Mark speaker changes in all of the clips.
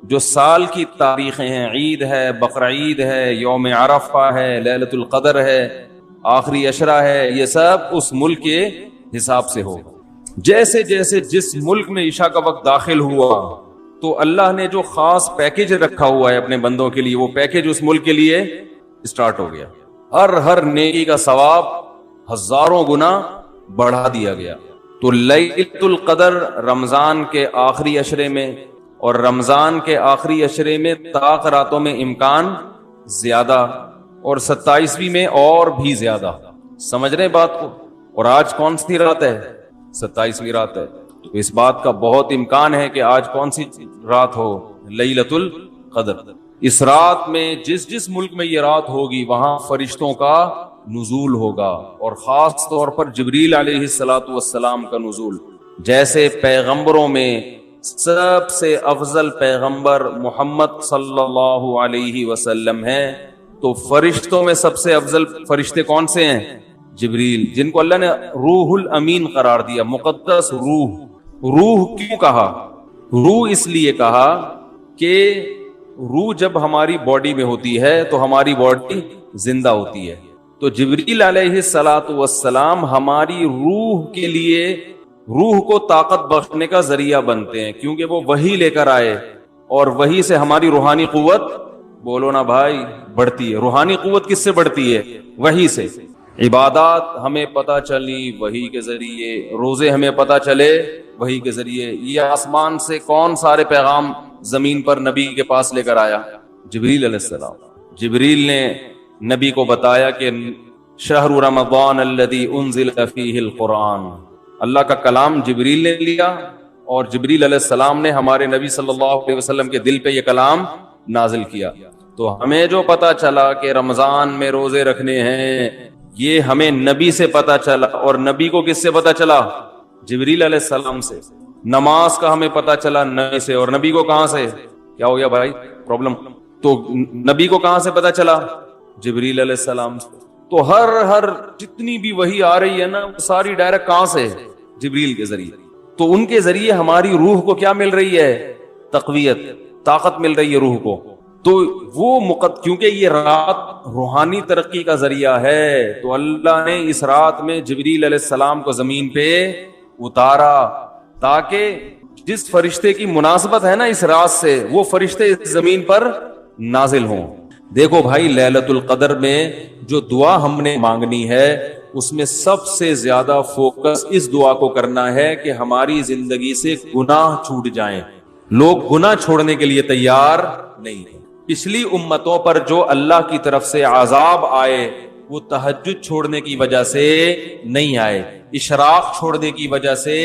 Speaker 1: جو سال کی تاریخیں ہیں، عید ہے، بقرعید ہے، یوم عرفہ ہے، لیلۃ القدر ہے، آخری عشرہ ہے، یہ سب اس ملک کے حساب سے ہوگا. جیسے جیسے جس ملک میں عشاء کا وقت داخل ہوا تو اللہ نے جو خاص پیکج رکھا ہوا ہے اپنے بندوں کے لیے، وہ پیکج اس ملک کے لیے اسٹارٹ ہو گیا. ہر نیکی کا ثواب ہزاروں گنا بڑھا دیا گیا. تو لیلۃ القدر رمضان کے آخری عشرے میں، اور رمضان کے آخری عشرے میں طاق راتوں میں امکان زیادہ، اور 27ویں میں اور بھی زیادہ. سمجھ رہے بات کو؟ اور آج کون سی رات ہے؟ 27ویں رات ہے. تو اس بات کا بہت امکان ہے کہ آج کون سی رات ہو؟ لیلۃ القدر. اس رات میں جس ملک میں یہ رات ہوگی وہاں فرشتوں کا نزول ہوگا، اور خاص طور پر جبریل علیہ الصلوۃ والسلام کا نزول. جیسے پیغمبروں میں سب سے افضل پیغمبر محمد صلی اللہ علیہ وسلم ہیں، تو فرشتوں میں سب سے افضل فرشتے کون سے ہیں؟ جبریل، جن کو اللہ نے روح الامین قرار دیا، مقدس روح. روح کیوں کہا؟ روح اس لیے کہا کہ روح جب ہماری باڈی میں ہوتی ہے تو ہماری باڈی زندہ ہوتی ہے. تو جبریل علیہ الصلوۃ والسلام ہماری روح کے لیے، روح کو طاقت بخشنے کا ذریعہ بنتے ہیں، کیونکہ وہ وحی لے کر آئے، اور وحی سے ہماری روحانی قوت، بولو نا بھائی، بڑھتی ہے. روحانی قوت کس سے بڑھتی ہے؟ وحی سے. عبادات ہمیں پتہ چلی وحی کے ذریعے، روزے ہمیں پتہ چلے وحی کے ذریعے. یہ آسمان سے کون سارے پیغام زمین پر نبی کے پاس لے کر آیا؟ جبریل علیہ السلام. جبریل نے نبی کو بتایا کہ شہر رمضان الذی انزل فیہ القرآن. اللہ کا کلام جبریل نے لیا، اور جبریل علیہ السلام نے ہمارے نبی صلی اللہ علیہ وسلم کے دل پہ یہ کلام نازل کیا. تو ہمیں جو پتا چلا کہ رمضان میں روزے رکھنے ہیں، یہ ہمیں نبی سے پتا چلا. اور نبی کو کس سے پتا چلا؟ جبریل علیہ السلام سے. نماز کا ہمیں پتا چلا نبی سے، اور نبی کو کہاں سے؟ کیا ہو گیا بھائی؟ پرابلم. تو نبی کو کہاں سے پتا چلا؟ جبریل علیہ السلام سے. تو ہر جتنی بھی وحی آ رہی ہے نا، وہ ساری ڈائریکٹ کہاں سے؟ جبریل کے ذریعے. تو ان کے ذریعے ہماری روح کو کیا مل رہی ہے؟ تقویت، طاقت مل رہی ہے روح کو. تو وہ کیونکہ یہ رات روحانی ترقی کا ذریعہ ہے، تو اللہ نے اس رات میں جبریل علیہ السلام کو زمین پہ اتارا، تاکہ جس فرشتے کی مناسبت ہے نا اس رات سے، وہ فرشتے اس زمین پر نازل ہوں. دیکھو بھائی، لیلۃ القدر میں جو دعا ہم نے مانگنی ہے، اس میں سب سے زیادہ فوکس اس دعا کو کرنا ہے کہ ہماری زندگی سے گناہ چھوٹ جائیں. لوگ گناہ چھوڑنے کے لیے تیار نہیں ہیں. پچھلی امتوں پر جو اللہ کی طرف سے عذاب آئے، وہ تہجد چھوڑنے کی وجہ سے نہیں آئے، اشراق چھوڑنے کی وجہ سے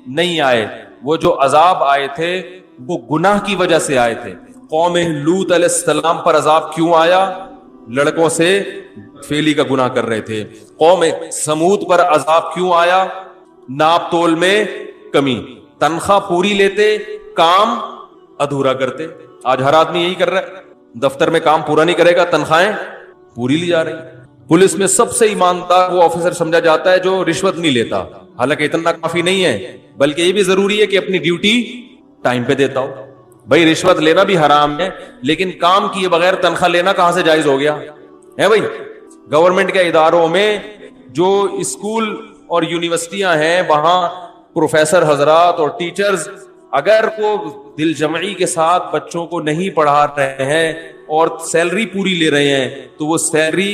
Speaker 1: نہیں آئے. وہ جو عذاب آئے تھے وہ گناہ کی وجہ سے آئے تھے. قوم لوط علیہ السلام پر عذاب کیوں آیا؟ لڑکوں سے فیلی کا گناہ کر رہے تھے. قوم سمود پر عذاب کیوں آیا؟ ناپ تول میں کمی. تنخواہ پوری لیتے، کام ادھورا کرتے. آج ہر آدمی یہی کر رہا ہے، دفتر میں کام پورا نہیں کرے گا، تنخواہیں پوری لی جا رہی. پولیس میں سب سے ایماندار وہ آفیسر سمجھا جاتا ہے جو رشوت نہیں لیتا. حالانکہ اتنا کافی نہیں ہے، بلکہ یہ بھی ضروری ہے کہ اپنی ڈیوٹی ٹائم پہ دیتا ہو. بھائی رشوت لینا بھی حرام ہے، لیکن کام کیے بغیر تنخواہ لینا کہاں سے جائز ہو گیا ہے بھائی؟ گورنمنٹ کے اداروں میں جو اسکول اور یونیورسٹیاں ہیں، وہاں پروفیسر حضرات اور ٹیچرز اگر وہ دل جمعی کے ساتھ بچوں کو نہیں پڑھا رہے ہیں اور سیلری پوری لے رہے ہیں، تو وہ سیلری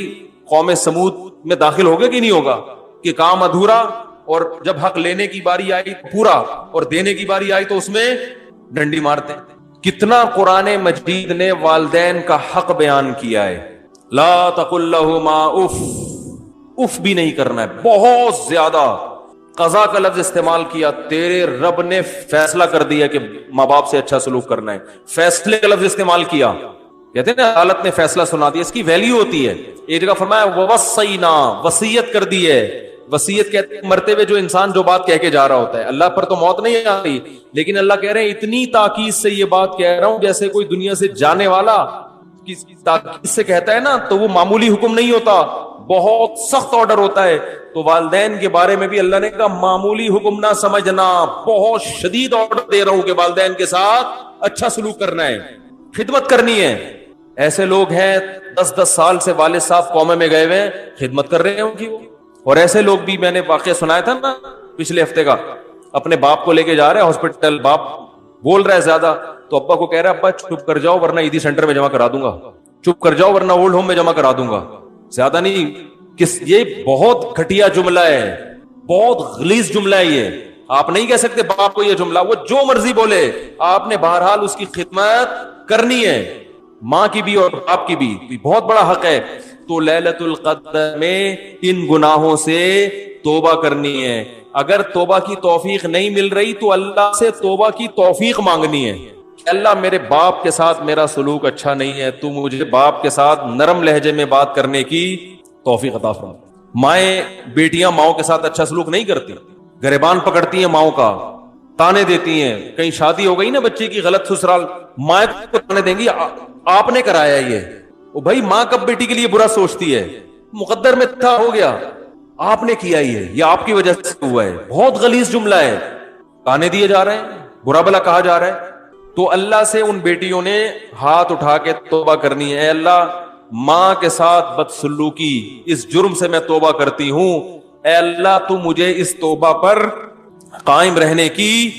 Speaker 1: قوم سمود میں داخل ہوگا کہ نہیں ہوگا؟ کہ کام ادھورا، اور جب حق لینے کی باری آئی پورا، اور دینے کی باری آئی تو اس میں ڈنڈی مارتے. کتنا قرآن مجید نے والدین کا حق بیان کیا ہے. لا تقل لہما اف، اف بھی نہیں کرنا ہے. بہت زیادہ قضا کا لفظ استعمال کیا. تیرے رب نے فیصلہ کر دیا کہ ماں باپ سے اچھا سلوک کرنا ہے، فیصلے کا لفظ استعمال کیا. کہتے ہیں نا عدالت نے فیصلہ سنا دیا، اس کی ویلیو ہوتی ہے. ایک جگہ فرمایا ووصینا، وصیت کر دی ہے. وصیت کہتے ہیں مرتے ہوئے جو انسان جو بات کہہ کے جا رہا ہوتا ہے. اللہ پر تو موت نہیں آتی، لیکن اللہ کہہ رہے ہیں اتنی تاکید سے یہ بات کہہ رہا ہوں جیسے کوئی دنیا سے جانے والا تاکید سے کہتا ہے نا، تو وہ معمولی حکم نہیں ہوتا، بہت سخت آرڈر ہوتا ہے. تو والدین کے بارے میں بھی اللہ نے کہا معمولی حکم نہ سمجھنا, بہت شدید آرڈر دے رہا ہوں کہ والدین کے ساتھ اچھا سلوک کرنا ہے, خدمت کرنی ہے. ایسے لوگ ہیں 10-10 سال سے والد صاحب قومے میں گئے ہوئے ہیں, خدمت کر رہے ہیں ان کی وہ. اور ایسے لوگ بھی, میں نے واقعہ سنایا تھا نا پچھلے ہفتے کا, اپنے باپ کو لے کے جا رہے ہیں ہاسپٹل, باپ بول رہا ہے زیادہ, تو ابا کو کہہ رہا ہے ابا چپ کر جاؤ ورنہ عیدی سینٹر میں جمع کرا دوں گا, چپ کر جاؤ ورنہ اولڈ ہوم میں جمع کرا دوں گا. زیادہ نہیں, یہ بہت گھٹیا جملہ ہے, بہت غلیظ جملہ ہے یہ. آپ نہیں کہہ سکتے باپ کو یہ جملہ, وہ جو مرضی بولے, آپ نے بہرحال اس کی خدمت کرنی ہے, ماں کی بھی اور باپ کی بھی, بہت بڑا حق ہے. تو لیلۃ القدر میں ان گناہوں سے توبہ کرنی ہے. اگر توبہ کی توفیق نہیں مل رہی تو اللہ سے توبہ کی توفیق مانگنی ہے کہ اللہ میرے باپ کے ساتھ میرا سلوک اچھا نہیں ہے, تو مجھے باپ کے ساتھ نرم لہجے میں بات کرنے کی توفیق عطا فرما. مائیں بیٹیاں ماؤں کے ساتھ اچھا سلوک نہیں کرتی, گریبان پکڑتی ہیں ماؤں کا, تانے دیتی ہیں. کہیں شادی ہو گئی نا بچے کی غلط سسرال, مائیں کو تانے دیں گی آپ نے کرایا یہ. وہ بھائی ماں کب بیٹی کے لیے برا سوچتی ہے, مقدر میں تھا ہو گیا, آپ نے کیا یہ آپ کی وجہ سے ہوا ہے. بہت غلیظ جملہ ہے, تانے دیے جا رہے ہیں, برا بلا کہا جا رہا ہے. تو اللہ سے ان بیٹیوں نے ہاتھ اٹھا کے توبہ کرنی ہے. اے اللہ ماں کے ساتھ بدسلوکی اس جرم سے میں توبہ کرتی ہوں, اے اللہ تو مجھے اس توبہ پر قائم رہنے کی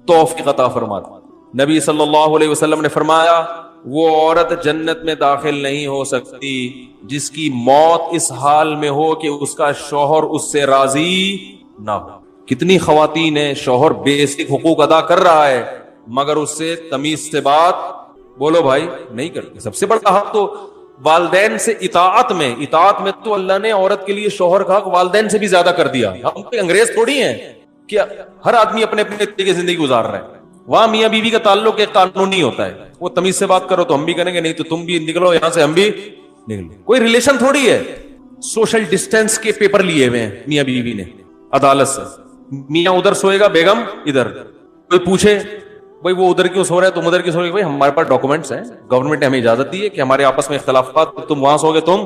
Speaker 1: توفیق عطا فرما. نبی صلی اللہ علیہ وسلم نے فرمایا وہ عورت جنت میں داخل نہیں ہو سکتی جس کی موت اس حال میں ہو کہ اس کا شوہر اس سے راضی نہ ہو. کتنی خواتین ہیں, شوہر بیسک حقوق ادا کر رہا ہے مگر اس سے تمیز سے بات بولو بھائی نہیں کرتے. سب سے بڑا حق تو والدین سے اطاعت میں تو اللہ نے عورت کے لیے شوہر کا حق والدین سے بھی زیادہ کر دیا. ہم کوئی انگریز تھوڑی ہیں کہ ہر آدمی اپنے اپنے طریقے کی زندگی گزار رہا ہے. وہاں میاں بیوی کا تعلق ایک قانونی ہوتا ہے, وہ تمیز سے بات کرو تو ہم بھی کریں گے, نہیں تو تم بھی نکلو یہاں سے, ہم بھی نکلو. کوئی ریلیشن تھوڑی ہے. سوشل ڈسٹینس کے پیپر لیے ہوئے ہیں میاں بیوی نے عدالت سے. میاں ادھر سوئے گا, بیگم ادھر. کوئی پوچھے بھائی وہ ادھر کیوں سو رہا ہے تم ادھر کیوں سو رہے, بھائی ہمارے پاس ڈاکومنٹس ہیں, گورنمنٹ نے ہمیں اجازت دی ہے کہ ہمارے آپس میں اختلافات, تم وہاں سو گے تم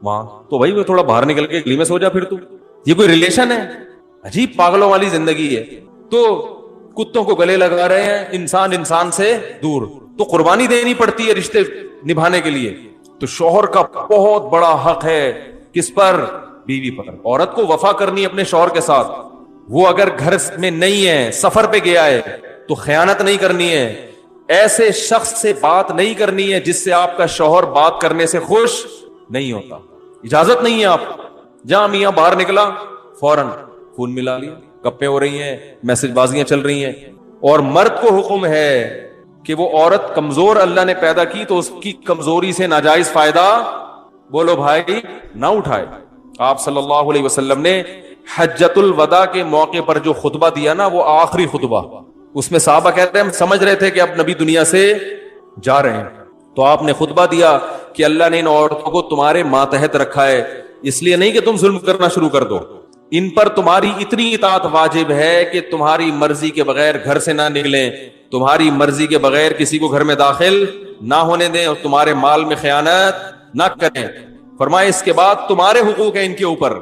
Speaker 1: وہاں, تو بھائی وہ تھوڑا باہر نکل کے گلی میں سو جا پھر. تو یہ کوئی ریلیشن ہے؟ عجیب پاگلوں والی زندگی ہے. تو کتوں کو گلے لگا رہے ہیں, انسان سے دور. تو قربانی دینی پڑتی ہے رشتے نبھانے کے لیے. تو شوہر کا بہت بڑا حق ہے کس پر؟ بیوی پر. عورت کو وفا کرنی اپنے شوہر کے ساتھ. وہ اگر گھر میں نہیں ہے, سفر پہ گیا ہے, تو خیانت نہیں کرنی ہے. ایسے شخص سے بات نہیں کرنی ہے جس سے آپ کا شوہر بات کرنے سے خوش نہیں ہوتا. اجازت نہیں ہے. آپ جہاں میاں باہر نکلا فوراً فون ملا لیا, گپیں ہو رہی ہیں, میسج بازیاں چل رہی ہیں. اور مرد کو حکم ہے کہ وہ عورت کمزور اللہ نے پیدا کی تو اس کی کمزوری سے ناجائز فائدہ بولو بھائی نہ اٹھائے. آپ صلی اللہ علیہ وسلم نے حجۃ الوداع کے موقع پر جو خطبہ دیا نا, وہ آخری خطبہ, اس میں صحابہ کہتے ہیں ہم سمجھ رہے تھے کہ اب نبی دنیا سے جا رہے ہیں, تو آپ نے خطبہ دیا کہ اللہ نے ان عورتوں کو تمہارے ماتحت رکھا ہے, اس لیے نہیں کہ تم ظلم کرنا شروع کر دو, ان پر تمہاری اتنی اطاعت واجب ہے کہ تمہاری مرضی کے بغیر گھر سے نہ نکلیں, تمہاری مرضی کے بغیر کسی کو گھر میں داخل نہ ہونے دیں, اور تمہارے مال میں خیانت نہ کریں. فرمائے اس کے بعد تمہارے حقوق ہیں ان کے اوپر,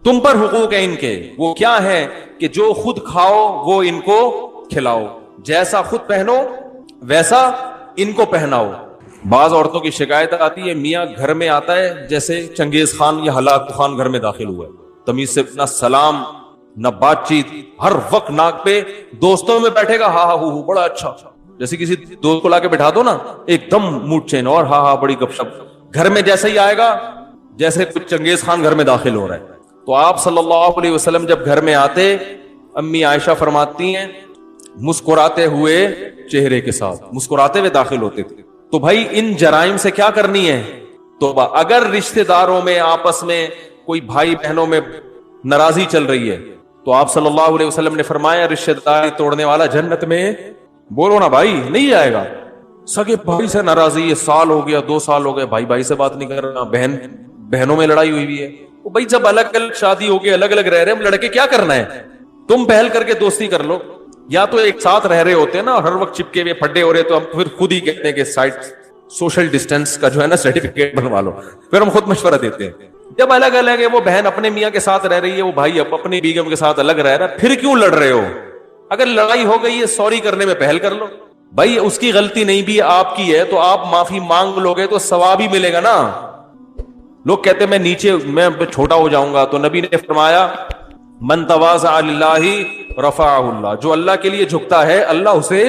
Speaker 1: تم پر حقوق ہیں ان کے. وہ کیا ہے کہ جو خود کھاؤ وہ ان کو کھلاؤ, جیسا خود پہنو ویسا ان کو پہناؤ. بعض عورتوں کی شکایت آتی ہے میاں گھر میں آتا ہے جیسے چنگیز خان یا ہلاکو خان گھر میں داخل ہوا ہے, تمیز سے نہ سلام نہ بات چیت, ہر وقت ناک پہ. دوستوں میں بیٹھے گا ہاں ہاں ہو بڑا اچھا, جیسے کسی دوست کو لا کے بٹھا دو نا ایک دم موڈ چین, اور ہاں ہاں بڑی گپ شپ. گھر میں جیسے ہی آئے گا جیسے کچھ چنگیز خان گھر میں داخل ہو رہا ہے. تو آپ صلی اللہ علیہ وسلم جب گھر میں آتے, امی عائشہ فرماتی ہیں مسکراتے ہوئے چہرے کے ساتھ مسکراتے ہوئے داخل ہوتے تھے. تو بھائی ان جرائم سے کیا کرنی ہے توبہ. اگر رشتہ داروں میں آپس میں کوئی بھائی بہنوں میں ناراضی چل رہی ہے تو آپ صلی اللہ علیہ وسلم نے فرمایا رشتہ داری توڑنے والا جنت میں بولو نا بھائی نہیں جائے گا. سگے بھائی سے ناراضی ہے, سال ہو گیا 2 سال ہو گئے, بھائی بھائی سے بات نہیں کر رہا, بہن بہنوں میں لڑائی ہوئی ہے. بھائی جب الگ الگ شادی ہو گئی, الگ الگ رہ رہے, ہم لڑکے کیا کرنا ہے, تم پہل کر کے دوستی کر لو. یا تو ایک ساتھ رہ رہے ہوتے ہیں نا, ہر وقت چپکے ہوئے پھڈے ہو رہے, تو ہم پھر خود ہی کہتے ہیں کہ سائٹ سوشل ڈسٹینس کا جو ہے نا سرٹیفکیٹ بنوا لو, پھر ہم خود مشورہ دیتے ہیں. جب الگ الگ ہے، وہ بہن اپنے میاں کے ساتھ رہ رہی ہے، وہ بھائی اپنی بیگم کے ساتھ الگ رہ رہا ہے، پھر کیوں لڑ رہے ہو؟ اگر لڑائی ہو گئی ہے سوری کرنے میں پہل کر لو. بھائی اس کی غلطی نہیں بھی آپ کی ہے تو آپ معافی مانگ لو گے تو ثواب ہی ملے گا نا. لوگ کہتے ہیں میں چھوٹا ہو جاؤں گا، تو نبی نے فرمایا من تواضع للہ رفعہ اللہ، جو اللہ کے لیے جھکتا ہے اللہ اسے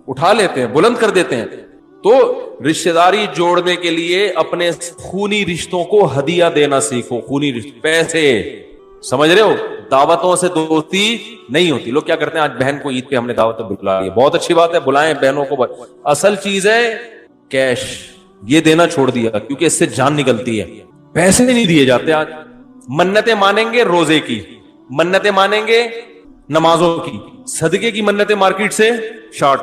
Speaker 1: اٹھا لیتے ہیں، بلند کر دیتے ہیں. تو رشتہ داری جوڑنے کے لیے اپنے خونی رشتوں کو ہدیہ دینا سیکھو. خونی رشتے، پیسے، سمجھ رہے ہو؟ دعوتوں سے دوستی نہیں ہوتی. لوگ کیا کرتے ہیں، آج بہن کو عید پہ ہم نے دعوت پہ بلا لیا، بہت اچھی بات ہے، بلائیں بہنوں کو. اصل چیز ہے کیش، یہ دینا چھوڑ دیا کیونکہ اس سے جان نکلتی ہے. پیسے نہیں دیے جاتے آج. منتیں مانیں گے روزے کی، منتیں مانیں گے نمازوں کی، صدقے کی منتیں مارکیٹ سے شارٹ.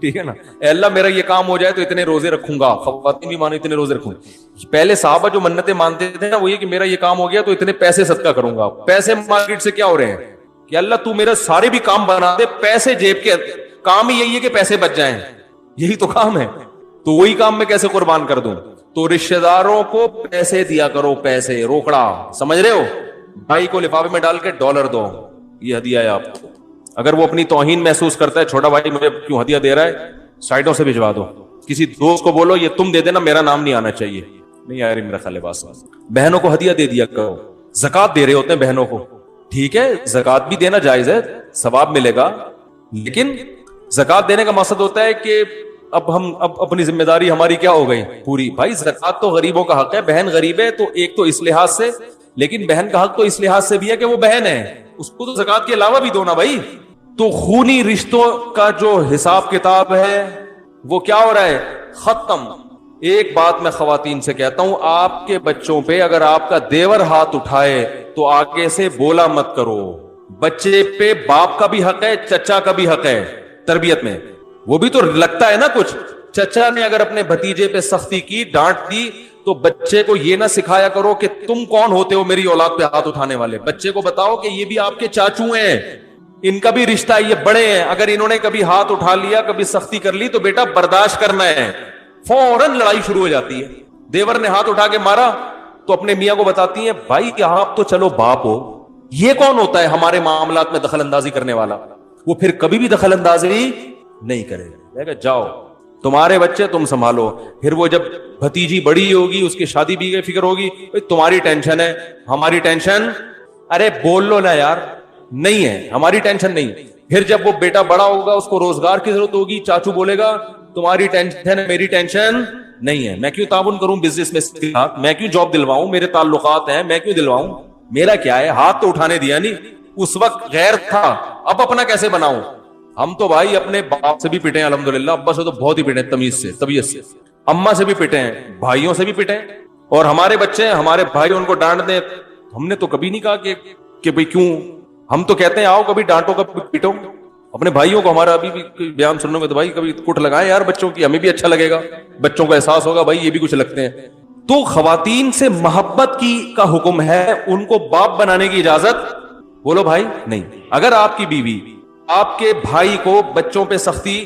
Speaker 1: ٹھیک ہے نا، اے اللہ میرا یہ کام ہو جائے تو اتنے روزے رکھوں گا. خواتین بھی مانو اتنے روزے رکھوں گا. پہلے صحابہ جو منتیں مانتے تھے نا وہ یہ کہ میرا یہ کام ہو گیا تو اتنے پیسے صدقہ کروں گا. پیسے مارکیٹ سے کیا ہو رہے ہیں کہ اللہ تو میرا سارے بھی کام بنا دے، پیسے جیب کے کام ہی یہی ہے کہ پیسے بچ جائیں، یہی تو کام ہے. تو وہی کام میں کیسے قربان کر دوں؟ تو رشتہ داروں کو پیسے دیا کرو، پیسے، روکڑا، سمجھ رہے ہو؟ بھائی کو لفافے میں ڈال کے ڈالر دو، یہ ہدیہ ہے آپ کو. اگر وہ اپنی توہین محسوس کرتا ہے، چھوٹا بھائی مجھے کیوں ہدیہ دے رہا ہے، سائٹوں سے بھجوا دو. کسی دوست کو بولو یہ تم دے دینا، میرا نام نہیں آنا چاہیے. نہیں یار میرا خیال بات. بہنوں کو ہدیہ دے دیا کرو. زکات دے رہے ہوتے ہیں بہنوں کو، ٹھیک ہے زکات بھی دینا جائز ہے، ثواب ملے گا، لیکن زکات دینے کا مقصد ہوتا ہے کہ اب اپنی ذمہ داری ہماری کیا ہو گئی پوری. بھائی زکات تو غریبوں کا حق ہے، بہن غریب ہے تو ایک تو اس لحاظ سے، لیکن بہن کا حق تو اس لحاظ سے بھی ہے کہ وہ بہن ہے، اس کو تو زکات کے علاوہ بھی دو نا بھائی. تو خونی رشتوں کا جو حساب کتاب ہے وہ کیا ہو رہا ہے، ختم. ایک بات میں خواتین سے کہتا ہوں، آپ کے بچوں پہ اگر آپ کا دیور ہاتھ اٹھائے تو آگے سے بولا مت کرو. بچے پہ باپ کا بھی حق ہے، چچا کا بھی حق ہے تربیت میں. وہ بھی تو لگتا ہے نا کچھ. چچا نے اگر اپنے بھتیجے پہ سختی کی، ڈانٹ دی، تو بچے کو یہ نہ سکھایا کرو کہ تم کون ہوتے ہو میری اولاد پہ ہاتھ اٹھانے والے. بچے کو بتاؤ کہ یہ بھی آپ کے چاچو ہیں، ان کا بھی رشتہ ہے، یہ بڑے ہیں، اگر انہوں نے کبھی ہاتھ اٹھا لیا، کبھی سختی کر لی تو بیٹا برداشت کرنا ہے. فوراً لڑائی شروع ہو جاتی ہے. دیور نے ہاتھ اٹھا کے مارا تو اپنے میاں کو بتاتی ہیں بھائی کہ آپ تو چلو باپ ہو، یہ کون ہوتا ہے ہمارے معاملات میں دخل اندازی کرنے والا. وہ پھر کبھی بھی دخل اندازی نہیں کرے گا. جاؤ تمہارے بچے تم سنبھالو. پھر وہ جب بھتیجی بڑی ہوگی، اس کی شادی بھی فکر ہوگی، تمہاری ٹینشن ہے، ہماری ٹینشن. ارے بول لو نا یار، نہیں ہے ہماری ٹینشن نہیں. پھر جب وہ بیٹا بڑا ہوگا، اس کو روزگار کی ضرورت ہوگی، چاچو بولے گا تمہاری ٹینشن ہے، میری ٹینشن نہیں ہے. میں کیوں تعاون کروں بزنس میں، میں کیوں جاب دلواؤں، میرے تعلقات ہیں میں کیوں دلواؤں، میرا کیا ہے. ہاتھ تو اٹھانے دیا نہیں، اس وقت غیر تھا، اب اپنا کیسے بناؤں. ہم تو بھائی اپنے باپ سے بھی پٹے ہیں الحمدللہ، ابا سے تو بہت ہی پٹے ہیں، تمیز سے، طبیعت سے. اماں سے بھی پٹے ہیں، بھائیوں سے بھی پٹے ہیں. اور ہمارے بچے ہیں، ہمارے بھائی ان کو ڈانٹ دیں، ہم نے تو کبھی نہیں کہا کہ بھئی کیوں. ہم تو کہتے ہیں آؤ کبھی ڈانٹو کبھی پیٹو اپنے بھائیوں کو. ہمارا ابھی بھی بیان سننے میں تو بھائی کبھی کٹ لگائیں یار بچوں کی، ہمیں بھی اچھا لگے گا، بچوں کا احساس ہوگا بھائی یہ بھی کچھ لگتے ہیں. تو خواتین سے محبت کا حکم ہے، ان کو باپ بنانے کی اجازت بولو بھائی نہیں. اگر آپ کی بیوی آپ کے بھائی کو بچوں پہ سختی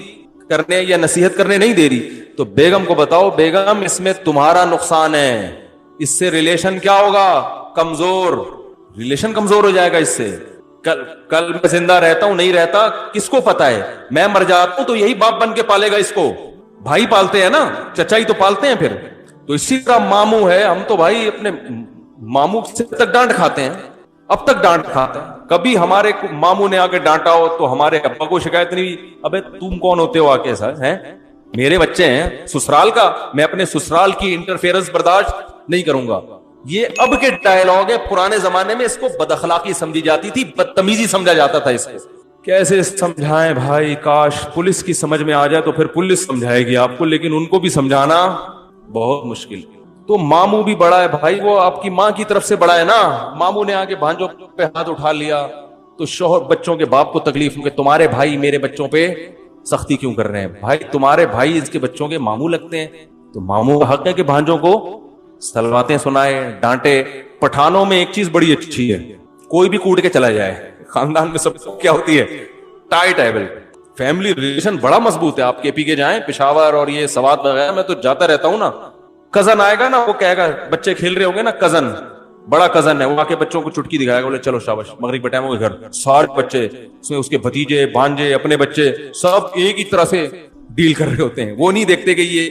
Speaker 1: کرنے یا نصیحت کرنے نہیں دے رہی تو بیگم کو بتاؤ بیگم اس میں تمہارا نقصان ہے، اس سے ریلیشن کیا ہوگا، کمزور. ریلیشن کمزور ہو جائے گا اس سے. کل میں زندہ رہتا ہوں نہیں رہتا کس کو پتا ہے، میں مر جاتا ہوں تو یہی باپ بن کے پالے گا اس کو. بھائی پالتے ہیں نا، چچا ہی تو پالتے ہیں پھر. تو اسی طرح ماموں ہے، ہم تو بھائی اپنے ماموں سے تک ڈانٹ کھاتے ہیں، اب تک ڈانٹ کھاتے ہیں. کبھی ہمارے ماموں نے آ کے ڈانٹا ہو تو ہمارے ابا کو شکایت نہیں ہوئی ابے تم کون ہوتے ہو آ کے سر ہیں، میرے بچے ہیں سسرال کا، میں اپنے سسرال کی انٹرفیئرنس برداشت نہیں کروں گا. یہ اب کے ڈائلاگ ہے، پرانے زمانے میں اس کو بد اخلاقی سمجھی جاتی تھی، بدتمیزی سمجھا جاتا تھا. اس کو کیسے سمجھائیں بھائی، کاش پولیس کی سمجھ میں آ جائے تو پھر پولیس سمجھائے گی آپ کو، لیکن ان کو بھی سمجھانا بہت مشکل. تو ماموں بھی بڑا ہے بھائی، وہ آپ کی ماں کی طرف سے بڑا ہے نا. ماموں نے آگے بھانجوں پہ ہاتھ اٹھا لیا تو شوہر بچوں کے باپ کو تکلیف ہو کہ تمہارے بھائی میرے بچوں پہ سختی کیوں کر رہے ہیں. بھائی تمہارے بھائی اس کے بچوں کے ماموں لگتے ہیں، تو ماموں کا حق ہے کہ بھانجوں کو سلواتیں سنائے، ڈانٹے. پٹھانوں میں ایک چیز بڑی اچھی ہے، کوئی بھی کوٹ کے چلا جائے، خاندان میں سب کیا ہوتی ہے ٹائٹ ہے، فیملی ریلیشن بڑا مضبوط ہے. آپ کے پی کے جائیں پشاور اور یہ سوات وغیرہ، میں تو جاتا رہتا ہوں نا. کزن آئے گا نا، وہ کہے گا بچے کھیل رہے ہوں گے نا، کزن بڑا کزن ہے, وہ آ کے بچوں کو چٹکی دکھائے گا, بولے چلو شاباش مغرب کا ٹائم ہو گیا, گھر سارے بچے اس میں اس کے بھتیجے بھانجے اپنے بچے سب ایک ہی طرح سے ڈیل کر رہے ہوتے ہیں. وہ نہیں دیکھتے کہ یہ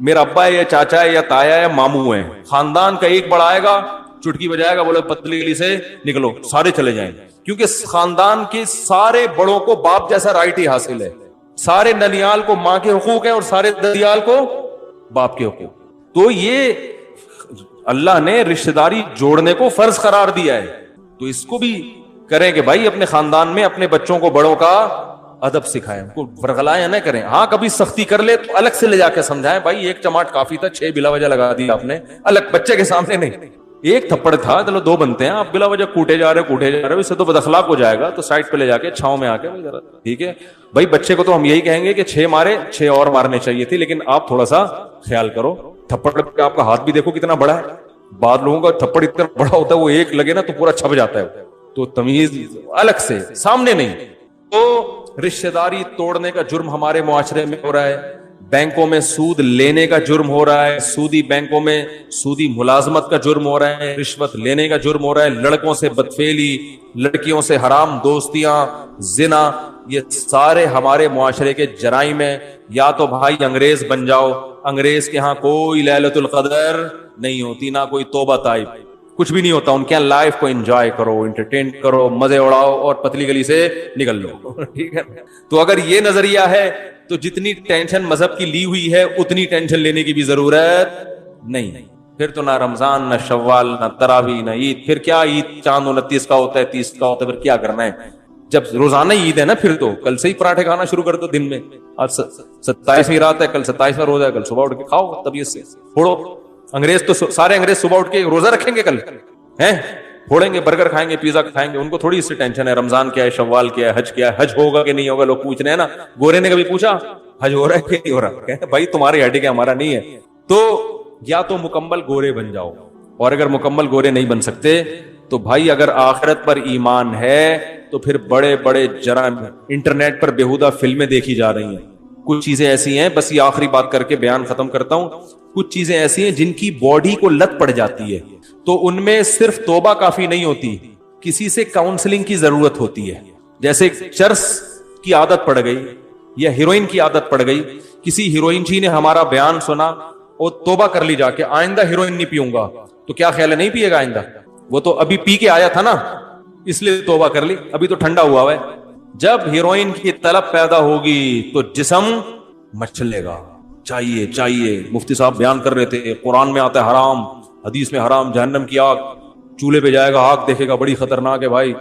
Speaker 1: میرا ابا ہے یا چاچا ہے یا تایا ہے یا ماموں ہے. خاندان کا ایک بڑا آئے گا, چٹکی بجائے گا, بولے پتلی گلی سے نکلو, سارے چلے جائیں, کیونکہ خاندان کے سارے بڑوں کو باپ جیسا رائٹ ہی حاصل ہے. سارے ننیال کو ماں کے حقوق ہیں اور سارے ددیال کو باپ کے حقوق. تو یہ اللہ نے رشتہ داری جوڑنے کو فرض قرار دیا ہے, تو اس کو بھی کریں کہ بھائی اپنے خاندان میں اپنے بچوں کو بڑوں کا ادب سکھائیں, ان کو ورغلائیں نہ کریں. ہاں کبھی سختی کر لے تو الگ سے لے جا کے سمجھائیں, بھائی ایک چماٹ کافی تھا, 6 بلا وجہ لگا دیا آپ نے, الگ بچے کے سامنے نہیں. ایک تھپڑ تھا چلو 2 بنتے ہیں, آپ بلا وجہ کوٹے جا رہے اس سے تو بد اخلاق ہو جائے گا, تو سائڈ پہ لے جا کے چھاؤں میں آ کے ٹھیک ہے بھائی. بچے کو تو ہم یہی کہیں گے کہ 6 مارے, 6 اور مارنے چاہیے تھی, لیکن آپ تھوڑا سا خیال کرو. تھپڑ پہ آپ کا ہاتھ بھی دیکھو کتنا بڑا ہے, بعض لوگوں کا تھپڑ اتنا بڑا ہوتا ہے وہ ایک لگے نا تو پورا چھپ جاتا ہے. تو تمیز الگ سے, سامنے نہیں. تو رشتہ داری توڑنے کا جرم ہمارے معاشرے میں ہو رہا ہے. بینکوں میں سود لینے کا جرم ہو رہا ہے, سودی بینکوں میں سودی ملازمت کا جرم ہو رہا ہے, رشوت لینے کا جرم ہو رہا ہے, لڑکوں سے بدفعلی, لڑکیوں سے حرام دوستیاں, زنا, یہ سارے ہمارے معاشرے کے جرائم ہیں. یا تو بھائی انگریز بن جاؤ, انگریز کے ہاں کوئی لیلۃ القدر نہیں ہوتی, نہ کوئی توبہ طائب, کچھ بھی نہیں ہوتا. ان کے یہاں لائف کو انجوائے کرو, انٹرٹین کرو, مزے اڑاؤ اور پتلی گلی سے نکل لو, ٹھیک ہے. تو اگر یہ نظریہ ہے تو جتنی ٹینشن مذہب کی لی ہوئی ہے اتنی ٹینشن لینے کی بھی ضرورت نہیں. پھر تو نہ رمضان, نہ شوال, نہ تراویح, نہ عید. پھر کیا عید چاند 29 کا ہوتا ہے, 30 کا ہوتا ہے, پھر کیا کرنا ہے جب روزانہ عید ہے نا. پھر تو کل سے ہی پراٹھے کھانا شروع کر دو دن میں. آج 27ویں رات ہے, کل 27واں روزہ ہے, کل صبح اٹھ کے کھاؤ طبیعت سے پھوڑو. انگریز تو سارے انگریز صبح اٹھ کے روزہ رکھیں گے, کل ہیں پھوڑیں گے, برگر کھائیں گے, پیزا کھائیں گے. ان کو تھوڑی اس سے ٹینشن ہے رمضان کیا ہے, شوال کیا ہے, حج کیا ہے, حج ہوگا کہ نہیں ہوگا. لوگ پوچھ رہے ہیں نا, گورے نے کبھی پوچھا حج ہو رہا ہے کہ نہیں ہو رہا؟ کہ بھائی تمہاری ہڈی کا ہمارا نہیں ہے. تو یا تو مکمل گورے بن جاؤ, اور اگر مکمل گورے نہیں بن سکتے تو بھائی اگر آخرت پر ایمان ہے تو پھر بڑے بڑے جرائم. انٹرنیٹ پر بیہودہ فلمیں دیکھی جا رہی ہیں. کچھ چیزیں ایسی ہیں, بس یہ آخری بات کر کے بیان ختم کرتا ہوں, کچھ چیزیں ایسی ہیں جن کی باڈی کو لت پڑ جاتی ہے, تو ان میں صرف توبہ کافی نہیں ہوتی, کسی سے کاؤنسلنگ کی ضرورت ہوتی ہے. جیسے چرس کی عادت پڑ گئی یا ہیروئن کی عادت پڑ گئی, کسی ہیروئن جی نے ہمارا بیان سنا اور توبہ کر لی جا کے, آئندہ ہیروئن نہیں پیوں گا, تو کیا خیال ہے نہیں پیے گا آئندہ؟ وہ تو ابھی پی کے آیا تھا نا, اس لیے توبہ کر لی, ابھی تو ٹھنڈا ہوا ہے. جب ہیروئن کی طلب پیدا ہوگی تو جسم مچلے گا, چاہیے چاہیے. مفتی صاحب بیان کر رہے تھے, قرآن میں آتا ہے حرام, حدیث میں حرام, جہنم کی آگ, چولہے پہ جائے گا, آگ دیکھے گا, بڑی خطرناک ہے بھائی.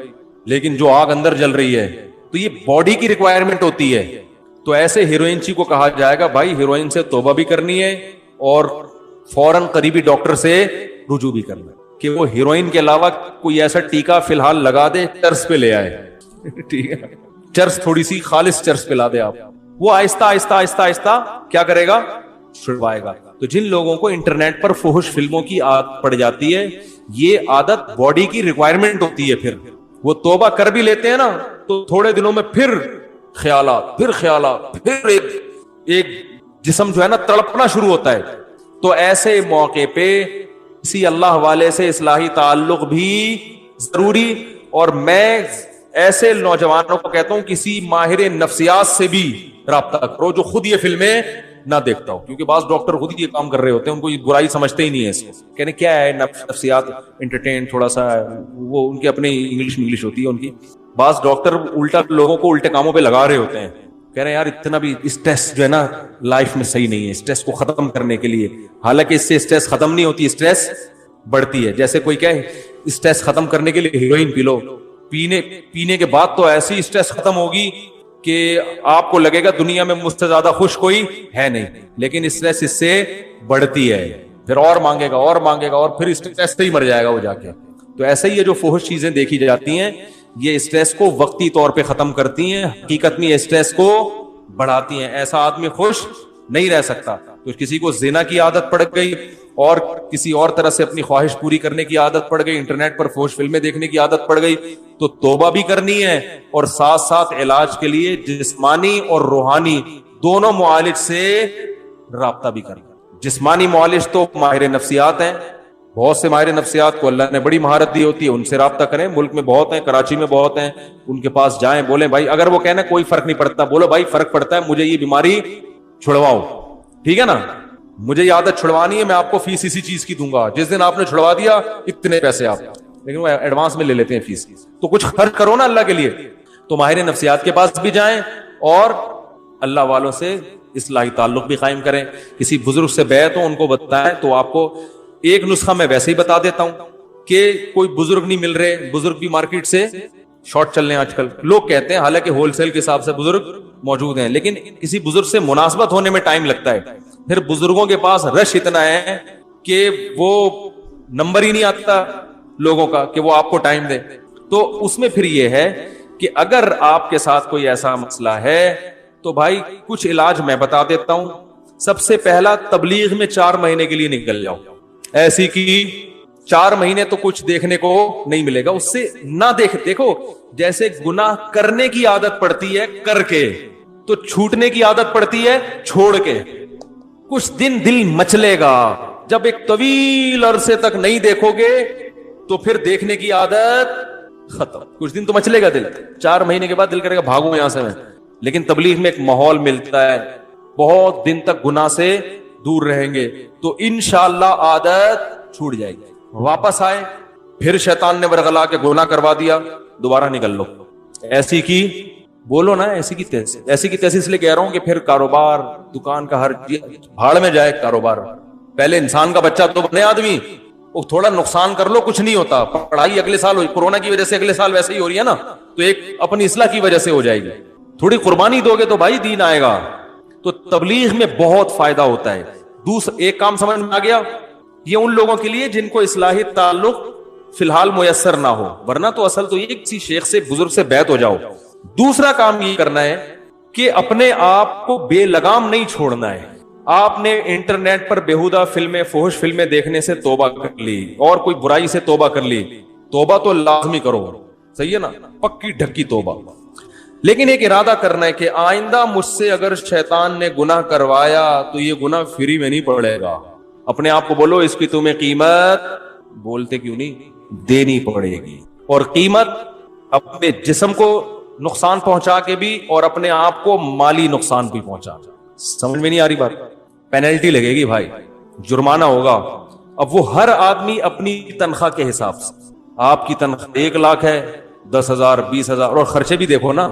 Speaker 1: لیکن جو آگ اندر جل رہی ہے تو یہ باڈی کی ریکوائرمنٹ ہوتی ہے. تو ایسے ہیروئن چی کو کہا جائے گا بھائی ہیروئن سے توبہ بھی کرنی ہے اور فوراً قریبی ڈاکٹر سے رجوع بھی کرنا ہے, کہ وہ ہیروئن کے علاوہ کوئی ایسا ٹیکا فی الحال لگا دے, چرس پہ لے آئے, ٹھیک ہے, چرس تھوڑی سی خالص چرس پہ لا دے آپ, وہ آہستہ آہستہ آہستہ آہستہ کیا کرے گا, چھڑوائے گا. تو جن لوگوں کو انٹرنیٹ پر فحش فلموں کی عادت پڑ جاتی ہے, یہ عادت باڈی کی ریکوائرمنٹ ہوتی ہے. پھر وہ توبہ کر بھی لیتے ہیں نا تو تھوڑے دنوں میں پھر خیالات, پھر ایک جسم جو ہے نا تڑپنا شروع ہوتا ہے. تو ایسے موقع پہ کسی اللہ والے سے اصلاحی تعلق بھی ضروری. اور میں ایسے نوجوانوں کو کہتا ہوں کسی ماہر نفسیات سے بھی رابطہ کرو جو خود یہ فلمیں نہ دیکھتا ہو, کیونکہ بعض ڈاکٹر خود ہی یہ کام کر رہے ہوتے ہیں, ان کو یہ برائی سمجھتے ہی نہیں ہے اس کو, کہنے کیا ہے نفسیات, انٹرٹین تھوڑا سا, وہ ان کی اپنی انگلش ہوتی ہے ان کی. بعض ڈاکٹر الٹا لوگوں کو الٹے کاموں پہ لگا رہے ہوتے ہیں, کہہ رہے ہیں یار اتنا بھی اسٹریس جو ہے نا لائف میں صحیح نہیں ہے, اسٹریس کو ختم کرنے کے لیے. حالانکہ اس سے اسٹریس ختم نہیں ہوتی, اسٹریس بڑھتی ہے. جیسے کوئی کہے اسٹریس ختم کرنے کے لیے ہیروئن پی لو, پینے کے بعد تو ایسی اسٹریس ختم ہوگی کہ آپ کو لگے گا دنیا میں مجھ سے زیادہ خوش کوئی ہے نہیں, لیکن اسٹریس اس سے بڑھتی ہے, پھر اور مانگے گا اور پھر اسٹریس سے ہی مر جائے گا وہ جا کے. تو ایسے ہی یہ جو فحش چیزیں دیکھی جاتی ہیں یہ اسٹریس کو وقتی طور پہ ختم کرتی ہیں, حقیقت میں اسٹریس کو بڑھاتی ہیں. ایسا آدمی خوش نہیں رہ سکتا. تو کسی کو زنا کی عادت پڑ گئی اور کسی اور طرح سے اپنی خواہش پوری کرنے کی عادت پڑ گئی, انٹرنیٹ پر فحش فلمیں دیکھنے کی عادت پڑ گئی, تو توبہ بھی کرنی ہے اور ساتھ ساتھ علاج کے لیے جسمانی اور روحانی دونوں معالج سے رابطہ بھی کرنا. جسمانی معالج تو ماہر نفسیات ہیں, بہت سے ماہر نفسیات کو اللہ نے بڑی مہارت دی ہوتی ہے, ان سے رابطہ کریں. ملک میں بہت ہیں, کراچی میں بہت ہیں, ان کے پاس جائیں, بولیں بھائی, اگر وہ کہنا کوئی فرق نہیں پڑتا, بولو بھائی فرق پڑتا ہے, مجھے یہ بیماری چھڑواؤ, ٹھیک ہے نا, مجھے یہ عادت چھڑوانی ہے, میں آپ کو فیس اسی چیز کی دوں گا, جس دن آپ نے چھڑوا دیا اتنے پیسے آپ, لیکن وہ ایڈوانس میں لے لیتے ہیں فیس, تو کچھ خرچ کرو نا اللہ کے لیے. تو ماہر نفسیات کے پاس بھی جائیں اور اللہ والوں سے اصلاحی تعلق بھی قائم کریں. کسی بزرگ سے بیعت ہو, ان کو بتائیں. تو آپ کو ایک نسخہ میں ویسے ہی بتا دیتا ہوں کہ کوئی بزرگ نہیں مل رہے, بزرگ بھی مارکیٹ سے شارٹ چل رہے ہیں آج کل, لوگ کہتے ہیں, حالانکہ ہول سیل کے حساب سے بزرگ موجود ہیں, لیکن کسی بزرگ سے مناسبت ہونے میں ٹائم لگتا ہے. پھر بزرگوں کے پاس رش اتنا ہے کہ وہ نمبر ہی نہیں آتا لوگوں کا کہ وہ آپ کو ٹائم دے. تو اس میں پھر یہ ہے کہ اگر آپ کے ساتھ کوئی ایسا مسئلہ ہے تو بھائی کچھ علاج میں بتا دیتا ہوں. سب سے پہلا, تبلیغ میں 4 مہینے کے لیے نکل جاؤ. ایسی کی 4 مہینے تو کچھ دیکھنے کو نہیں ملے گا, اس سے نہ دیکھو, جیسے گناہ کرنے کی عادت پڑتی ہے کر کے, تو چھوٹنے کی عادت پڑتی ہے چھوڑ کے. کچھ دن دل مچلے گا, جب ایک طویل عرصے تک نہیں دیکھو گے تو پھر دیکھنے کی عادت ختم. کچھ دن تو مچلے گا دل, 4 مہینے کے بعد دل کرے گا بھاگوں یہاں سے میں. لیکن تبلیغ میں ایک ماحول ملتا ہے, بہت دن تک گناہ سے دور رہیں گے تو انشاءاللہ عادت چھوٹ جائے گی. واپس آئے, پھر شیطان نے ورغلا کے گناہ کروا دیا, دوبارہ نکل لو. ایسی کی بولو نا, ایسی کی تیسی اس لیے کہہ رہا ہوں کہ پھر کاروبار, دکان کا ہر بھاڑ میں جائے کاروبار. پہلے انسان کا بچہ تو بنے آدمی, وہ تھوڑا نقصان کر لو کچھ نہیں ہوتا. پڑھائی اگلے سال ہوئی, کورونا کی وجہ سے اگلے سال ویسے ہی ہو رہی ہے نا, تو ایک اپنی اصلاح کی وجہ سے ہو جائے گی. تھوڑی قربانی دو گے تو بھائی دین آئے گا. تو تبلیغ میں بہت فائدہ ہوتا ہے. ایک کام سمجھ میں آ گیا, یہ ان لوگوں کے لیے جن کو اصلاحی تعلق فی الحال میسر نہ ہو, ورنہ تو اصل تو یہ کسی شیخ سے, بزرگ سے بیعت ہو جاؤ. دوسرا کام یہ کرنا ہے کہ اپنے آپ کو بے لگام نہیں چھوڑنا ہے. آپ نے انٹرنیٹ پر بیہودہ فلمیں, فحش فلمیں دیکھنے سے توبہ کر لی, اور کوئی برائی سے توبہ کر لی, توبہ تو لازمی کرو, صحیح ہے نا, پکی ڈھکی توبہ. لیکن ایک ارادہ کرنا ہے کہ آئندہ مجھ سے اگر شیطان نے گناہ کروایا تو یہ گناہ فری میں نہیں پڑے گا. اپنے آپ کو بولو اس کی تمہیں قیمت, بولتے کیوں نہیں, دینی پڑے گی. اور قیمت اپنے جسم کو نقصان پہنچا کے بھی, اور اپنے آپ کو مالی نقصان بھی پہنچا. سمجھ میں نہیں آ رہی بات؟ پینلٹی لگے گی بھائی, جرمانہ ہوگا. اب وہ ہر آدمی اپنی تنخواہ کے حساب سے, آپ کی تنخواہ 1 لاکھ ہے, 10,000 20,000, اور خرچے بھی دیکھو نا.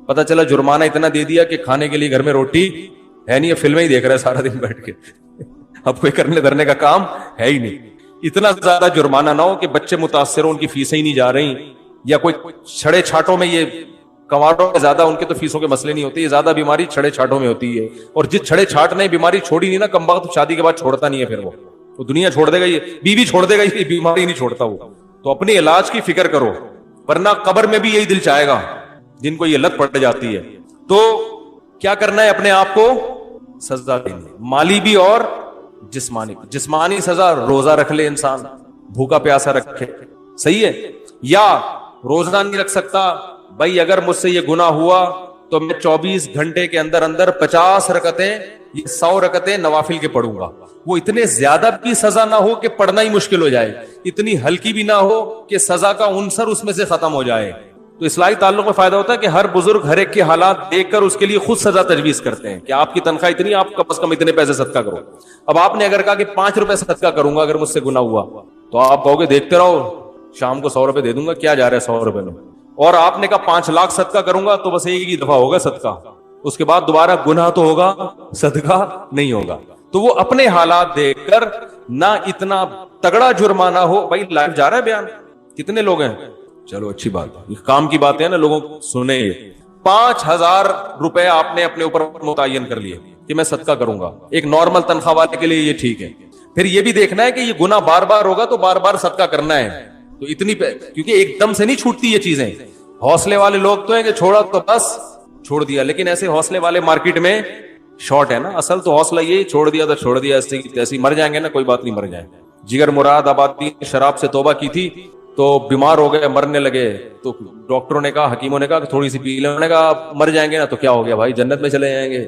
Speaker 1: پتہ چلا جرمانہ اتنا دے دیا کہ کھانے کے لیے گھر میں روٹی ہے نہیں, فلمیں ہی دیکھ رہے سارا دن بیٹھ کے, اب کوئی کرنے دھرنے کا کام ہے ہی نہیں. اتنا زیادہ جرمانہ نہ ہو کہ بچے متاثر ہوں, ان کی فیسیں ہی نہیں جا رہی, یا کوئی چھڑے چھاٹوں میں, یہ کنواڑوں میں زیادہ ان کے تو فیسوں کے مسئلے نہیں ہوتے, یہ زیادہ بیماری چھڑے چھاٹوں میں ہوتی ہے. اور جس چھڑے چھاٹ نے بیماری چھوڑی نہیں نا, کم وقت شادی کے بعد چھوڑتا نہیں ہے, پھر وہ دنیا چھوڑ دے گا, یہ بیوی چھوڑ دے گا, یہ بیماری نہیں چھوڑتا وہ. تو اپنے علاج کی فکر کرو, ورنہ قبر میں بھی یہی دل چاہے گا جن کو یہ لت پڑ جاتی ہے. تو کیا کرنا ہے, اپنے آپ کو سزا دینی, مالی بھی اور جسمانی. جسمانی سزا, روزہ رکھ لے انسان, بھوکا پیاسا رکھے, صحیح ہے. یا روزہ نہیں رکھ سکتا, بھائی اگر مجھ سے یہ گناہ ہوا تو میں 24 گھنٹے کے اندر 50 رکعتیں, 100 رکعتیں نوافل کے پڑھوں گا. وہ اتنے زیادہ بھی سزا نہ ہو کہ پڑھنا ہی مشکل ہو جائے, اتنی ہلکی بھی نہ ہو کہ سزا کا عنصر اس میں سے ختم ہو جائے. تو اصلاحی تعلق میں فائدہ ہوتا ہے کہ ہر بزرگ ہر ایک کے حالات دیکھ کر اس کے لیے خود سزا تجویز کرتے ہیں کہ آپ کی تنخواہ اتنی, آپ کم از کم اتنے پیسے صدقہ کرو. اب آپ نے اگر کہا کہ 5 روپے صدقہ کروں گا اگر مجھ سے گناہ ہوا, تو آپ کہو گے دیکھتے رہو, شام کو 100 روپے دے دوں گا, کیا جا رہا ہے 100 روپے میں. اور آپ نے کہا 5 لاکھ صدقہ کروں گا, تو بس ایک ہی دفعہ ہوگا صدقہ, اس کے بعد دوبارہ گناہ تو ہوگا, صدقہ نہیں ہوگا. تو وہ اپنے حالات دیکھ کر, نہ اتنا تگڑا جرمانہ ہو. بھائی لائف جا رہا ہے بیان, کتنے لوگ ہیں, چلو اچھی بات ہے, کام کی بات ہے نا, لوگوں سنیں. 5,000 روپے آپ نے اپنے اوپر متعین کر لیے کہ میں صدقہ کروں گا. ایک نارمل تنخواہ والے کے لیے یہ ٹھیک ہے. پھر یہ بھی دیکھنا ہے کہ یہ گناہ بار بار ہوگا تو بار بار صدقہ کرنا ہے. تو اتنی کیونکہ ایک دم سے نہیں چھوٹتی یہ چیزیں. حوصلے والے لوگ تو ہیں کہ چھوڑا تو بس چھوڑ دیا, لیکن ایسے حوصلے والے مارکیٹ میں شارٹ ہے نا. اصل تو حوصلہ یہ چھوڑ دیا تو چھوڑ دیا, ایسے مر جائیں گے نا, کوئی بات نہیں, مر جائیں. جگر مراد آبادی نے شراب سے توبہ کی تھی تو بیمار ہو گئے, مرنے لگے, تو ڈاکٹروں نے کہا, حکیموں نے کہا کہ تھوڑی سی پی لیں. انہوں نے کہا مر جائیں گے نا, تو کیا ہو گیا بھائی, جنت میں چلے جائیں گے.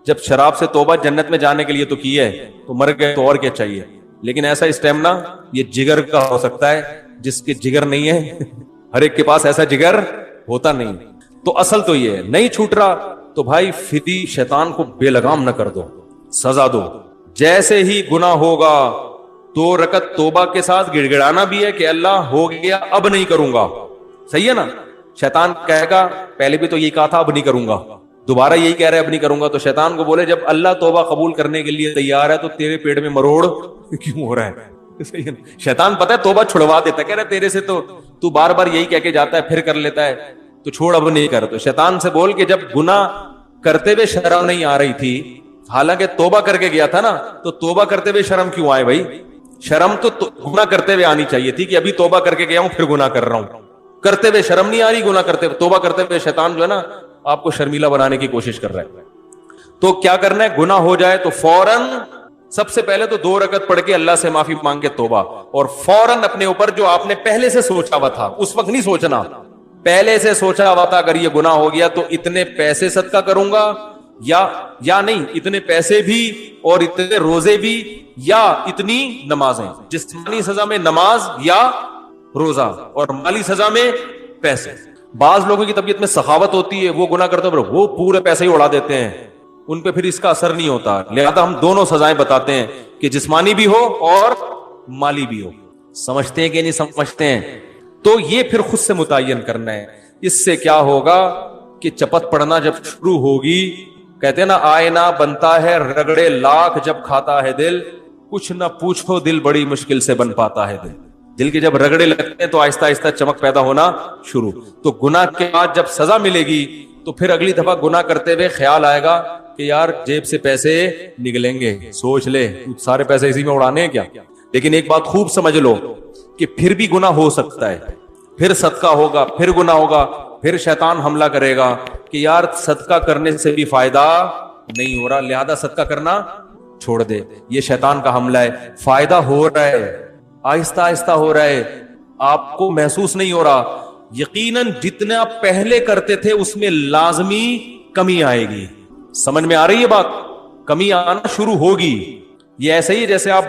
Speaker 1: جب شراب سے توبہ جنت میں جانے کے لیے تو کی ہے, تو مر گئے تو اور کیا چاہیے. لیکن ایسا اسٹیمنا یہ جگر کا ہو سکتا ہے، جس کے جگر نہیں ہے ہر ایک کے پاس ایسا جگر ہوتا نہیں. تو اصل تو یہ ہے، نہیں چھوٹ رہا تو بھائی فری شیطان کو بے لگام نہ کر دو، سزا دو. جیسے ہی گناہ ہوگا 2 رکعت توبہ کے ساتھ گڑ گڑانا بھی ہے کہ اللہ ہو گیا اب نہیں کروں گا. صحیح ہے نا؟ شیطان کہے گا پہلے بھی تو یہی کہا تھا اب نہیں کروں گا، دوبارہ یہی کہہ رہے اب نہیں کروں گا. تو شیطان کو بولے جب اللہ توبہ قبول کرنے کے لیے تیار ہے تو تیرے پیٹ میں مروڑ کیوں ہو رہا ہے؟ صحیح ہے نا؟ شیطان پتہ ہے توبہ چھڑوا دیتا ہے، کہہ رہے تیرے سے تو بار بار یہی کہہ کے جاتا ہے پھر کر لیتا ہے، تو چھوڑ اب نہیں کر. تو شیطان سے بول کہ جب گناہ کرتے ہوئے شرم نہیں آ رہی تھی، حالانکہ توبہ کر کے گیا تھا نا، تو توبہ کرتے ہوئے شرم کیوں آئے بھائی؟ شرم تو گناہ کرتے ہوئے آنی چاہیے تھی کہ ابھی توبہ کر کے گیا ہوں پھر گناہ کر رہا ہوں. کرتے ہوئے شرم نہیں آ رہی، گناہ کرتے ہوئے توبہ کرتے ہوئے شیطان جو ہے نا آپ کو شرمیلا بنانے کی کوشش کر رہا ہے. تو کیا کرنا ہے؟ گناہ ہو جائے تو فوراً سب سے پہلے تو 2 رکعت پڑھ کے اللہ سے معافی مانگ کے توبہ، اور فوراً اپنے اوپر جو آپ نے پہلے سے سوچا ہوا تھا، اس وقت نہیں سوچنا، پہلے سے سوچا ہوا تھا اگر یہ گناہ ہو گیا تو اتنے پیسے صدقہ کروں گا یا نہیں، اتنے پیسے بھی اور اتنے روزے بھی یا اتنی نمازیں، جسمانی سزا میں نماز یا روزہ اور مالی سزا میں پیسے. بعض لوگوں کی طبیعت میں سخاوت ہوتی ہے، وہ گناہ کرتے ہیں وہ پورے پیسے ہی اڑا دیتے ہیں، ان پہ پھر اس کا اثر نہیں ہوتا. لہذا ہم دونوں سزائیں بتاتے ہیں کہ جسمانی بھی ہو اور مالی بھی ہو. سمجھتے ہیں کہ نہیں سمجھتے ہیں؟ تو یہ پھر خود سے متعین کرنا ہے. اس سے کیا ہوگا کہ چپت پڑنا جب شروع ہوگی، کہتے ہیں نا آئینہ بنتا ہے رگڑے لاکھ جب کھاتا ہے دل، کچھ نہ پوچھو دل بڑی مشکل سے بن پاتا ہے دل. دل کے جب رگڑے لگتے ہیں تو آہستہ آہستہ چمک پیدا ہونا شروع. تو گناہ کے بعد جب سزا ملے گی تو پھر اگلی دفعہ گناہ کرتے ہوئے خیال آئے گا کہ یار جیب سے پیسے نکلیں گے، سوچ لے سارے پیسے اسی میں اڑانے ہیں کیا. لیکن ایک بات خوب سمجھ لو کہ پھر بھی گناہ ہو سکتا ہے، پھر صدقہ ہوگا، پھر گناہ ہوگا، پھر شیطان حملہ کرے گا کہ یار صدقہ کرنے سے بھی فائدہ نہیں ہو رہا، لہذا صدقہ کرنا چھوڑ دے. یہ شیطان کا حملہ ہے. فائدہ ہو رہا ہے، آہستہ آہستہ ہو رہا ہے، آپ کو محسوس نہیں ہو رہا. یقیناً جتنا پہلے کرتے تھے اس میں لازمی کمی آئے گی. سمجھ میں آ رہی ہے بات؟ کمی آنا شروع ہوگی. یہ ایسا ہی ہے جیسے آپ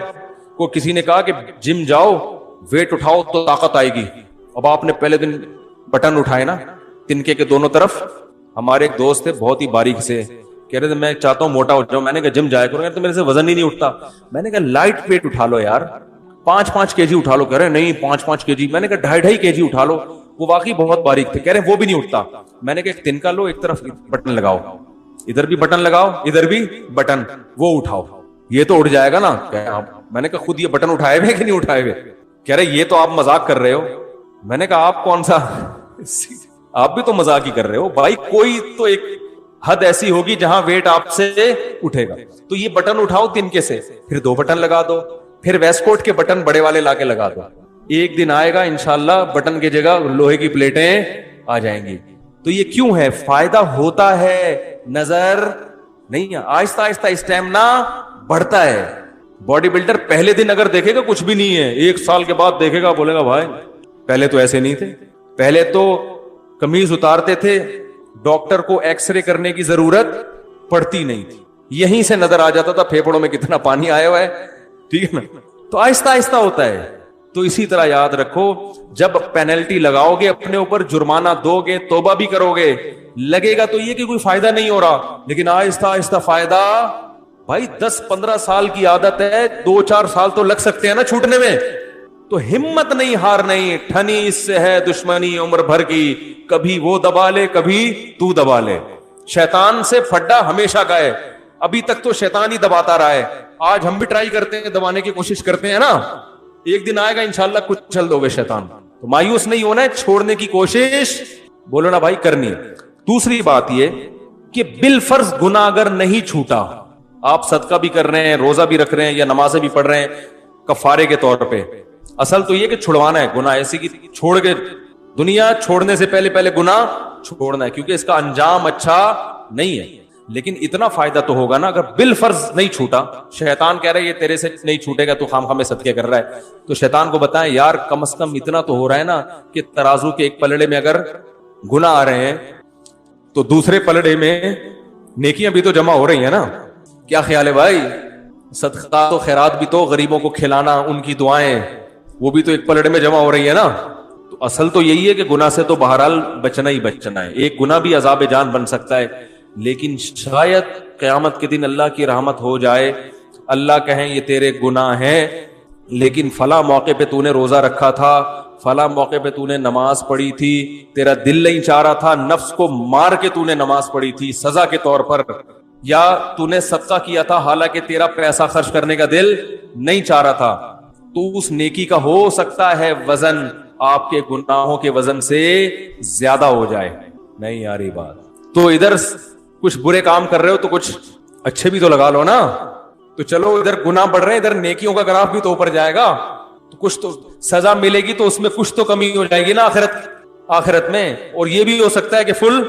Speaker 1: کو کسی نے کہا کہ جم جاؤ ویٹ اٹھاؤ تو طاقت آئے گی. اب آپ نے پہلے دن بٹن اٹھائے نا تنکے کے دونوں طرف. ہمارے ایک دوست تھے بہت ہی باریک سے، کہہ رہے تھے میں چاہتا ہوں موٹا ہو جاؤں. میں نے کہا جم جایا کرو. تو میرے سے وزن ہی نہیں اٹھتا. میں نے کہا لائٹ ویٹ اٹھا لو یار، 5-5 kg اٹھا لو. کہہ رہے نہیں 5-5 kg. میں نے کہا 2.5 kg اٹھا لو. وہ واقعی بہت باریک تھے. کہہ رہے وہ بھی نہیں اٹھتا. میں نے کہا ایک تنکا لو، ایک طرف بٹن لگاؤ، ادھر بھی بٹن لگاؤ ادھر بھی بٹن، وہ اٹھاؤ، یہ تو اٹھ جائے گا نا. میں نے کہا خود یہ بٹن اٹھائے ہوئے کہ نہیں اٹھائے ہوئے؟ کہہ رہے یہ تو آپ مذاق کر رہے ہو. میں نے کہا آپ کون سا آپ بھی تو مذاق ہی کر رہے ہو بھائی. کوئی تو ایک حد ایسی ہوگی جہاں ویٹ آپ سے اٹھے گا. تو یہ بٹن اٹھاؤ تنکے سے، پھر 2 بٹن لگا دو، پھر ویسٹ کوٹ کے بٹن بڑے والے لا کے لگا دو. ایک دن آئے گا انشاءاللہ بٹن کی جگہ لوہے کی پلیٹیں آ جائیں گی. تو یہ کیوں ہے؟ فائدہ ہوتا ہے، نظر نہیں. آہستہ آہستہ اسٹیمنا بڑھتا ہے. باڈی بلڈر پہلے دن اگر دیکھے گا کچھ بھی نہیں ہے، 1 سال کے بعد دیکھے گا بولے گا بھائی پہلے تو ایسے نہیں تھے. پہلے تو قمیض اتارتے تھے، ڈاکٹر کو ایکس رے کرنے کی ضرورت پڑتی نہیں تھی، یہیں سے نظر آ جاتا تھا پھیپھڑوں میں کتنا پانی آیا ہوا ہے. ٹھیک ہے نا؟ تو آہستہ آہستہ ہوتا ہے. تو اسی طرح یاد رکھو جب پینلٹی لگاؤ گے اپنے اوپر، جرمانہ دو گے، توبہ بھی کرو گے، لگے گا تو یہ کہ کوئی فائدہ نہیں ہو رہا، لیکن آہستہ آہستہ فائدہ. بھائی 10-15 سال کی عادت ہے، 2-4 سال تو لگ سکتے ہیں نا چھوٹنے میں. تو ہمت نہیں ہار نہیں، ٹھنی اس سے ہے دشمنی عمر بھر کی، کبھی وہ دبا لے کبھی تو دبا لے. شیطان سے پھڈا ہمیشہ کا ہے، ابھی تک تو شیطان ہی دباتا رہا ہے. آج ہم بھی ٹرائی کرتے ہیں، دبانے کی کوشش کرتے ہیں نا. ایک دن آئے گا انشاءاللہ کچھ چل دو گے شیطان. تو مایوس نہیں ہونا ہے، چھوڑنے کی کوشش بولو نا بھائی کرنی. دوسری بات یہ کہ بالفرض گناہ اگر نہیں چھوٹا، آپ صدقہ بھی کر رہے ہیں، روزہ بھی رکھ رہے ہیں یا نمازیں بھی پڑھ رہے ہیں کفارے کے طور پہ، اصل تو یہ کہ چھڑوانا ہے گناہ. ایسی کی چھوڑ کے دنیا چھوڑنے سے پہلے گناہ چھوڑنا ہے، کیونکہ اس کا انجام اچھا نہیں ہے. لیکن اتنا فائدہ تو ہوگا نا اگر بالفرض نہیں چھوٹا. شیطان کہہ رہا ہے یہ تیرے سے نہیں چھوٹے گا، تو خام خام میں صدقے کر رہا ہے. تو شیطان کو بتائیں یار کم از کم اتنا تو ہو رہا ہے نا کہ ترازو کے ایک پلڑے میں اگر گناہ آ رہے ہیں تو دوسرے پلڑے میں نیکیاں بھی تو جمع ہو رہی ہیں نا. کیا خیال ہے بھائی؟ صدقہ تو خیرات بھی تو، غریبوں کو کھلانا، ان کی دعائیں، وہ بھی تو ایک پلڑے میں جمع ہو رہی ہے نا. تو اصل تو یہی ہے کہ گناہ سے تو بہرحال بچنا ہی بچنا ہے. ایک گناہ بھی عذاب جان بن سکتا ہے, لیکن شاید قیامت کے دن اللہ کی رحمت ہو جائے, اللہ کہیں یہ تیرے گناہ ہیں لیکن فلاں موقع پہ تو نے روزہ رکھا تھا, فلاں موقع پہ تو نے نماز پڑھی تھی, تیرا دل نہیں چاہ رہا تھا, نفس کو مار کے تو نے نماز پڑھی تھی سزا کے طور پر, یا تو نے صدقہ کیا تھا حالانکہ تیرا پیسہ خرچ کرنے کا دل نہیں چاہ رہا تھا, تو اس نیکی کا ہو سکتا ہے وزن آپ کے گناہوں کے وزن سے زیادہ ہو جائے. نہیں آ رہی بات؟ تو ادھر کچھ برے کام کر رہے ہو تو کچھ اچھے بھی تو لگا لو نا. تو چلو ادھر گناہ بڑھ رہے ہیں, ادھر نیکیوں کا گراف بھی تو اوپر جائے گا, تو کچھ تو سزا ملے گی, تو اس میں کچھ تو کمی ہو جائے گی نا آخرت میں. اور یہ بھی ہو سکتا ہے کہ فل